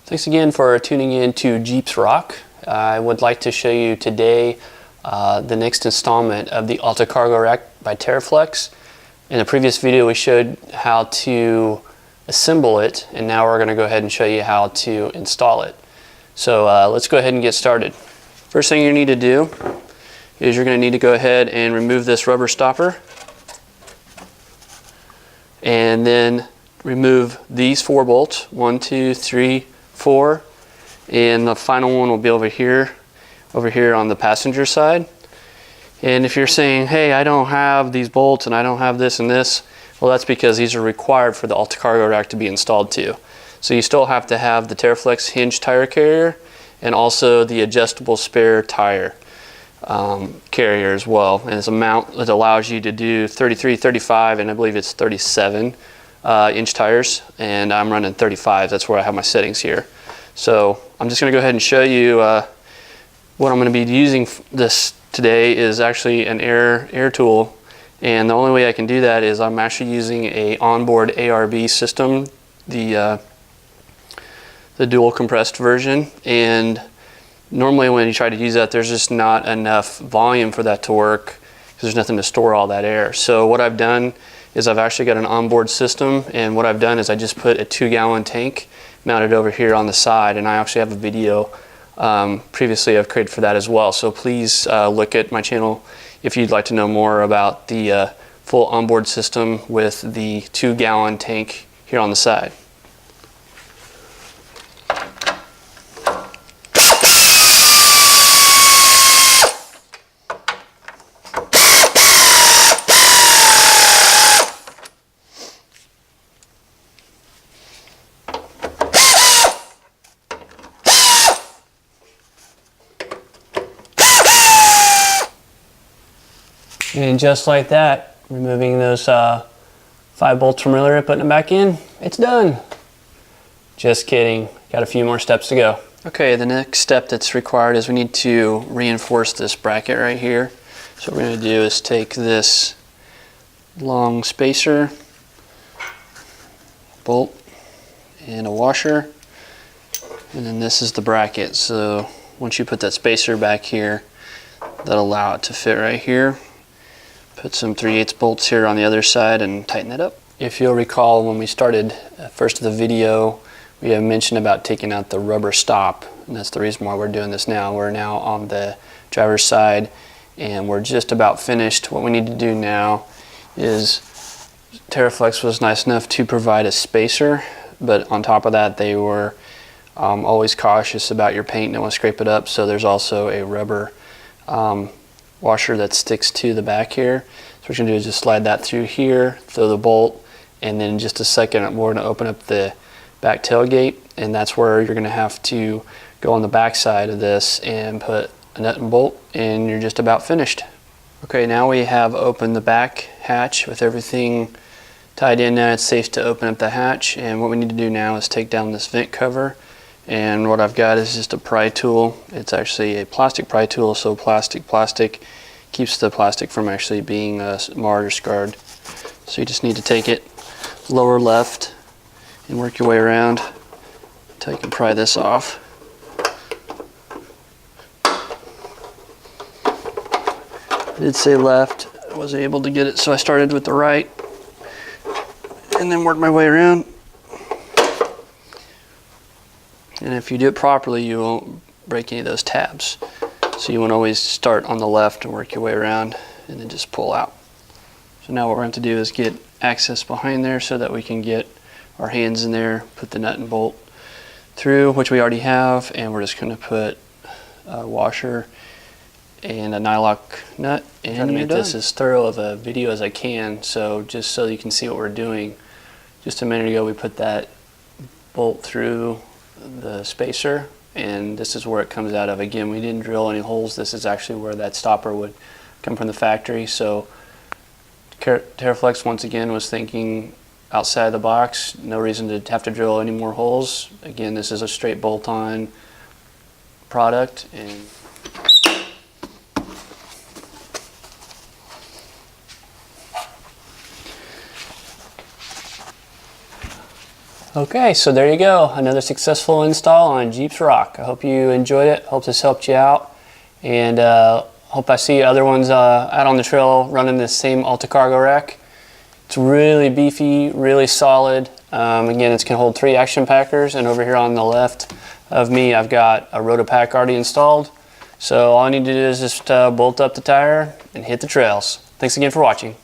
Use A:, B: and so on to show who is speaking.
A: Thanks again for tuning in to Jeeps Rock. I would like to show you today the next installment of the Alta Cargo Rack by TeraFlex. In the previous video we showed how to assemble it, and now we're going to go ahead and show you how to install it. So let's go ahead and get started. First thing you need to do is you're going to need to go ahead and remove this rubber stopper, and then remove these 4 bolts, 1, 2, 3, 4, and the final one will be over here on the passenger side. And if you're saying, hey, I don't have these bolts and I don't have this and this, well, that's because these are required for the Alta Cargo Rack to be installed too. So you still have to have the TeraFlex Hinged tire carrier and also the adjustable spare tire carrier as well. And it's a mount that allows you to do 33, 35, and I believe it's 37 inch tires, and I'm running 35. That's where I have my settings here. So I'm just going to go ahead and show you what I'm going to be using this today is actually an air tool, and the only way I can do that is I'm actually using a onboard ARB system, the dual compressed version, and normally when you try to use that there's just not enough volume for that to work because there's nothing to store all that air. So what I've done is I've actually got an onboard system, and what I've done is I just put a 2-gallon tank mounted over here on the side, and I actually have a video previously I've created for that as well. So please look at my channel if you'd like to know more about the full onboard system with the 2-gallon tank here on the side. And just like that, removing those 5 bolts from earlier, putting them back in, it's done. Just kidding, got a few more steps to go. Okay, the next step that's required is we need to reinforce this bracket right here. So what we're going to do is take this long spacer, bolt, and a washer, and then this is the bracket. So once you put that spacer back here, that'll allow it to fit right here. Put some 3/8 bolts here on the other side and tighten it up. If you'll recall, when we started first of the video, we have mentioned about taking out the rubber stop, and that's the reason why we're doing this now. We're now on the driver's side and we're just about finished. What we need to do now is, TeraFlex was nice enough to provide a spacer, but on top of that they were always cautious about your paint, don't want to scrape it up, so there's also a rubber washer that sticks to the back here. So what we're going to do is just slide that through here, throw the bolt, and then in just a second we're going to open up the back tailgate, and that's where you're going to have to go on the back side of this and put a nut and bolt, and you're just about finished. Okay, now we have opened the back hatch with everything tied in. Now it's safe to open up the hatch, and what we need to do now is take down this vent cover. And what I've got is just a pry tool. It's actually a plastic pry tool, so plastic keeps the plastic from actually being marred or scarred. So you just need to take it lower left and work your way around until you can pry this off. I did say left, I wasn't able to get it, so I started with the right and then worked my way around. And if you do it properly, you won't break any of those tabs. So you want to always start on the left and work your way around and then just pull out. So now what we're going to do is get access behind there so that we can get our hands in there, put the nut and bolt through, which we already have, and we're just going to put a washer and a nylock nut, and try to make this as thorough of a video as I can. So just so you can see what we're doing, just a minute ago we put that bolt through the spacer, and this is where it comes out of. Again, we didn't drill any holes. This is actually where that stopper would come from the factory. So TeraFlex once again was thinking outside the box. No reason to have to drill any more holes. Again, this is a straight bolt-on product, and Okay, so there you go. Another successful install on Jeep's Rock. I hope you enjoyed it. Hope this helped you out. And hope I see other ones out on the trail running this same Alta Cargo Rack. It's really beefy, really solid. Again, it's going to hold 3 action packers. And over here on the left of me, I've got a rotopack already installed. So all I need to do is just bolt up the tire and hit the trails. Thanks again for watching.